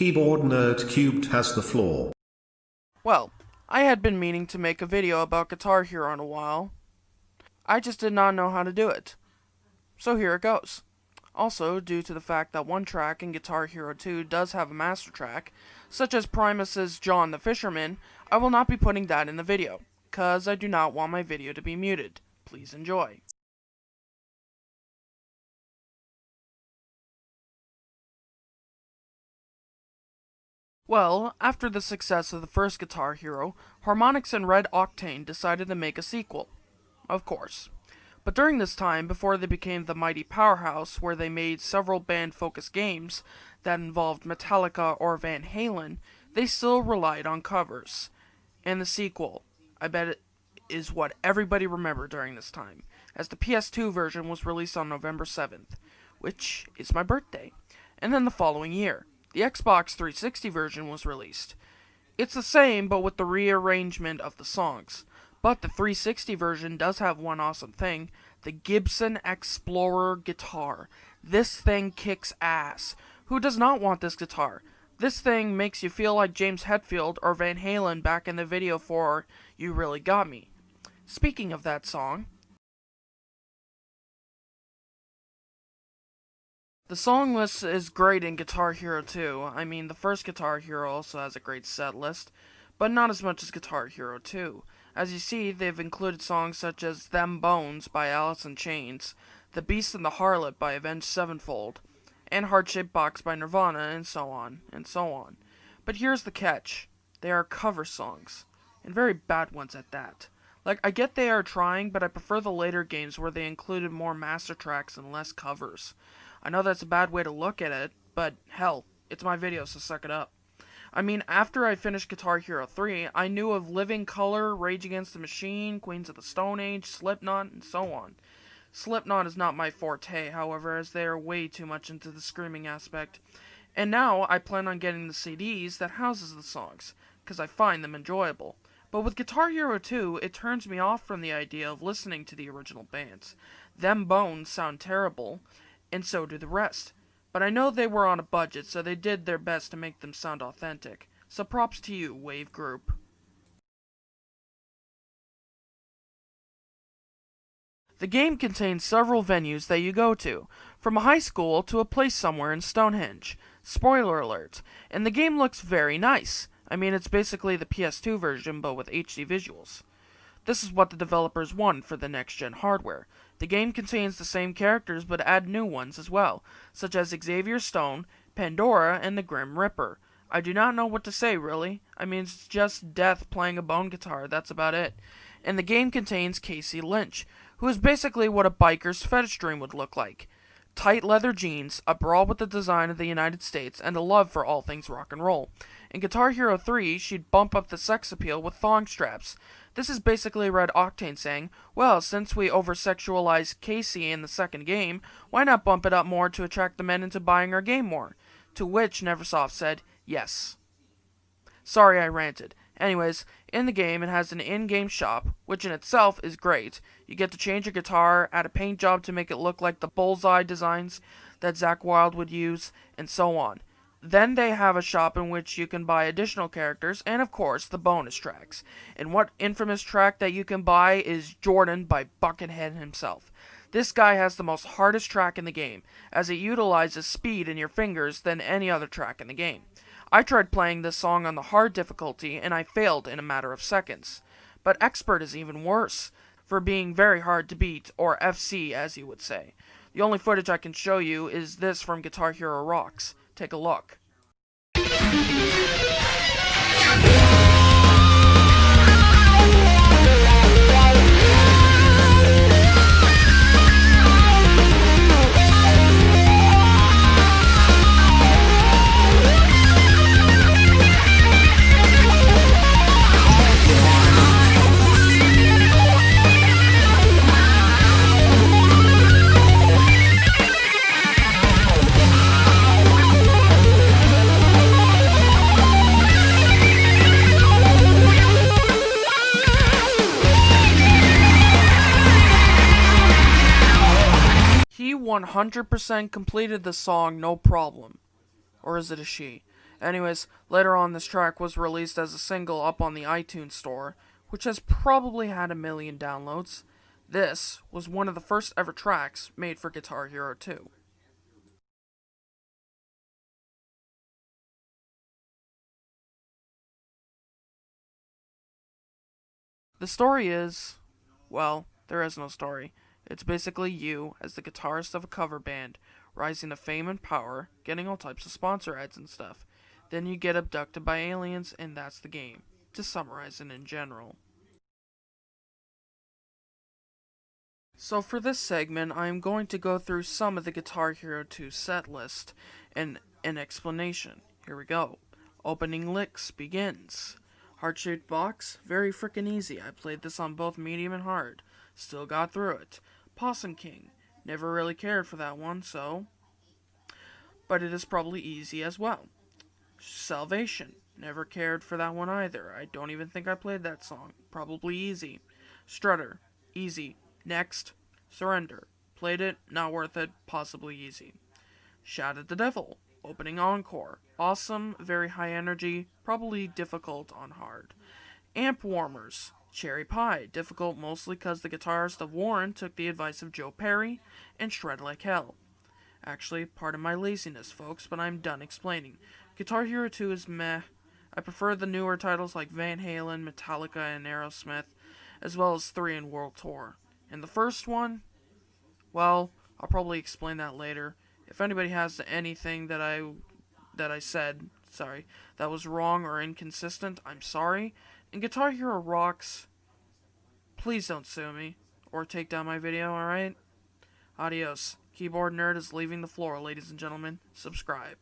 Keyboard Nerd Cubed has the floor. Well, I had been meaning to make a video about Guitar Hero in a while. I just did not know how to do it. So here it goes. Also, due to the fact that one track in Guitar Hero 2 does have a master track, such as Primus's John the Fisherman, I will not be putting that in the video, cause I do not want my video to be muted. Please enjoy. Well, after the success of the first Guitar Hero, Harmonix and Red Octane decided to make a sequel. Of course. But during this time, before they became the mighty powerhouse where they made several band-focused games that involved Metallica or Van Halen, they still relied on covers. And the sequel, I bet it is what everybody remembered during this time, as the PS2 version was released on November 7th, which is my birthday. And then the following year, the Xbox 360 version was released. It's the same, but with the rearrangement of the songs. But the 360 version does have one awesome thing, the Gibson Explorer guitar. This thing kicks ass. Who does not want this guitar? This thing makes you feel like James Hetfield or Van Halen back in the video for You Really Got Me. Speaking of that song, the song list is great in Guitar Hero 2. I mean, the first Guitar Hero also has a great set list, but not as much as Guitar Hero 2. As you see, they've included songs such as Them Bones by Alice in Chains, The Beast and the Harlot by Avenged Sevenfold, and Heart Shaped Box by Nirvana, and so on, and so on. But here's the catch. They are cover songs, and very bad ones at that. Like, I get they are trying, but I prefer the later games where they included more master tracks and less covers. I know that's a bad way to look at it, but hell, it's my video, so suck it up. I mean, after I finished Guitar Hero 3, I knew of Living Colour, Rage Against the Machine, Queens of the Stone Age, Slipknot, and so on. Slipknot is not my forte, however, as they are way too much into the screaming aspect. And now, I plan on getting the CDs that houses the songs, because I find them enjoyable. But with Guitar Hero 2, it turns me off from the idea of listening to the original bands. Them Bones sound terrible, and so do the rest. But I know they were on a budget, so they did their best to make them sound authentic. So props to you, Wave Group. The game contains several venues that you go to, from a high school to a place somewhere in Stonehenge. Spoiler alert. And the game looks very nice. I mean, it's basically the PS2 version, but with HD visuals. This is what the developers want for the next-gen hardware. The game contains the same characters, but add new ones as well, such as Xavier Stone, Pandora, and the Grim Reaper. I do not know what to say, really. I mean, it's just Death playing a bone guitar, that's about it. And the game contains Casey Lynch, who is basically what a biker's fetish dream would look like. Tight leather jeans, a brawl with the design of the United States, and a love for all things rock and roll. In Guitar Hero 3, she'd bump up the sex appeal with thong straps. This is basically Red Octane saying, well, since we over-sexualized Casey in the second game, why not bump it up more to attract the men into buying our game more? To which Neversoft said, yes. Sorry I ranted. Anyways, in the game it has an in-game shop, which in itself is great. You get to change your guitar, add a paint job to make it look like the bullseye designs that Zakk Wylde would use, and so on. Then they have a shop in which you can buy additional characters, and of course, the bonus tracks. And what infamous track that you can buy is Jordan by Buckethead himself. This guy has the most hardest track in the game, as it utilizes speed in your fingers than any other track in the game. I tried playing this song on the hard difficulty, and I failed in a matter of seconds. But Expert is even worse, for being very hard to beat, or FC as you would say. The only footage I can show you is this from Guitar Hero Rocks. Take a look. He 100% completed the song no problem. Or is it a she? Anyways, later on this track was released as a single up on the iTunes store, which has probably had 1 million downloads. This was one of the first ever tracks made for Guitar Hero 2. The story is, well, there is no story. It's basically you, as the guitarist of a cover band, rising to fame and power, getting all types of sponsor ads and stuff. Then you get abducted by aliens, and that's the game, to summarize it in general. So for this segment, I am going to go through some of the Guitar Hero 2 set list and an explanation. Here we go. Opening licks begins. Heart-shaped box, very frickin' easy. I played this on both medium and hard. Still got through it. Possum King. Never really cared for that one, so... but it is probably easy as well. Salvation. Never cared for that one either. I don't even think I played that song. Probably easy. Strutter. Easy. Next. Surrender. Played it. Not worth it. Possibly easy. Shout at the Devil. Opening encore. Awesome. Very high energy. Probably difficult on hard. Amp Warmers. Cherry Pie. Difficult mostly because the guitarist of Warren took the advice of Joe Perry and shred like hell. Actually, pardon my laziness, folks, but I'm done explaining. Guitar Hero 2 is meh. I prefer the newer titles like Van Halen, Metallica, and Aerosmith, as well as 3 and World Tour. And the first one, well, I'll probably explain that later. If anybody has anything that I said, that was wrong or inconsistent, I'm sorry. And Guitar Hero rocks. Please don't sue me or take down my video, alright? Adios. Keyboard Nerd is leaving the floor, ladies and gentlemen. Subscribe.